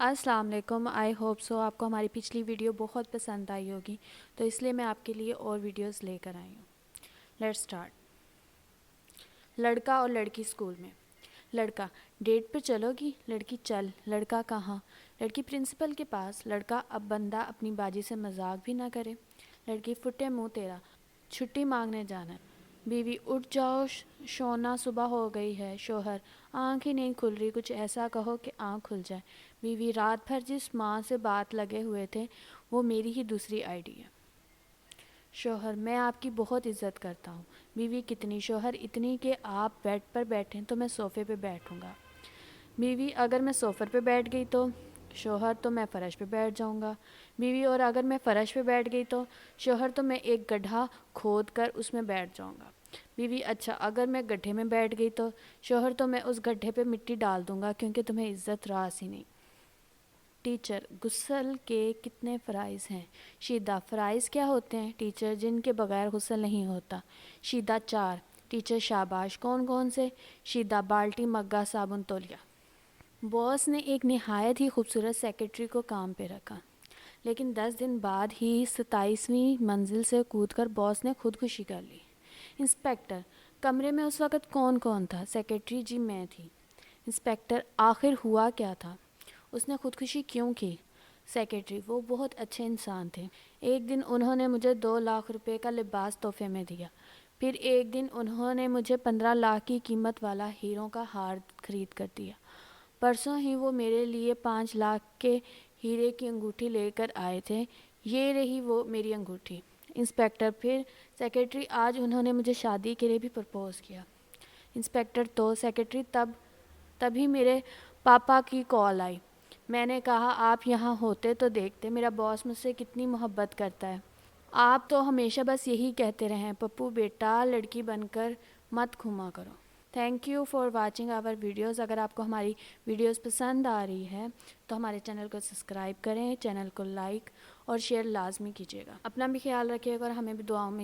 अस्सलाम वालेकुम। I hope so आपको हमारी पिछली वीडियो बहुत पसंद आई होगी, तो इसलिए मैं आपके लिए और वीडियोस लेकर आई हूँ। Let's start. लड़का और लड़की स्कूल में। लड़का: डेट पे चलोगी? लड़की: चल। लड़का: कहाँ? लड़की प्रिंसिपल के पास। लड़का: अब बंदा अपनी बाजी से मजाक भी ना करे। लड़की: फुटे मुँह तेरा, छुट्टी मांगने जाना है। बीवी: उठ जाओ, शोना सुबह हो गई है। शोहर: आँख ही नहीं खुल रही, कुछ ऐसा कहो कि आँख खुल जाए। बीवी: रात भर जिस माँ से बात लगे हुए थे वो मेरी ही दूसरी आईडी है। शोहर: मैं आपकी बहुत इज्जत करता हूँ। बीवी: कितनी? शोहर: इतनी कि आप बेड पर बैठें तो मैं सोफ़े पे बैठूँगा। बीवी: अगर मैं सोफ़े पे बैठ गई तो? शोहर: तो मैं फ़र्श पे बैठ जाऊँगा। बीवी: और अगर मैं फ़र्श पे बैठ गई तो? शोहर: तो मैं एक गड्ढा खोद कर उसमें बैठ जाऊँगा। बीवी: अच्छा, अगर मैं गड्ढे में बैठ गई तो? शोहर: तो मैं उस गड्ढे पे मिट्टी डाल दूँगा क्योंकि तुम्हें इज्जत रास ही नहीं। टीचर: गुस्ल के कितने फ़राइज़ हैं? शीदा: फ़राइज़ क्या होते हैं टीचर, जिनके बगैर गुस्ल नहीं होता? शीदा: 4। टीचर: शाबाश, कौन कौन से? शीदा: बाल्टी, मग्गा, साबुन, तौलिया। बॉस ने एक नहायत ही खूबसूरत सेक्रेटरी को काम पे रखा, लेकिन 10 दिन बाद ही 27वीं मंजिल से कूदकर बॉस ने खुदकुशी कर ली। इंस्पेक्टर: कमरे में उस वक़्त कौन कौन था? सेक्रेटरी: जी मैं थी। इंस्पेक्टर: आखिर हुआ क्या था? उसने खुदकुशी क्यों की? सेक्रेटरी: वो बहुत अच्छे इंसान थे। एक दिन उन्होंने मुझे 2 लाख रुपए का लिबास तोहफे में दिया। फिर एक दिन उन्होंने मुझे 15 लाख की कीमत वाला हीरों का हार खरीद कर दिया। परसों ही वो मेरे लिए 5 लाख के हीरे की अंगूठी लेकर आए थे। ये रही वो मेरी अंगूठी। इंस्पेक्टर: फिर? सेक्रेटरी: आज उन्होंने मुझे शादी के लिए भी प्रपोज़ किया। इंस्पेक्टर: तो? सेक्रेटरी: तभी मेरे पापा की कॉल आई। मैंने कहा आप यहाँ होते तो देखते, मेरा बॉस मुझसे कितनी मोहब्बत करता है। आप तो हमेशा बस यही कहते रहे, पप्पू बेटा लड़की बनकर मत घूमा करो। Thank you for watching our videos. अगर आपको हमारी वीडियोज़ पसंद आ रही है तो हमारे चैनल को सब्सक्राइब करें, चैनल को लाइक और शेयर लाजमी कीजिएगा। अपना भी ख्याल रखिएगा और हमें भी दुआओं में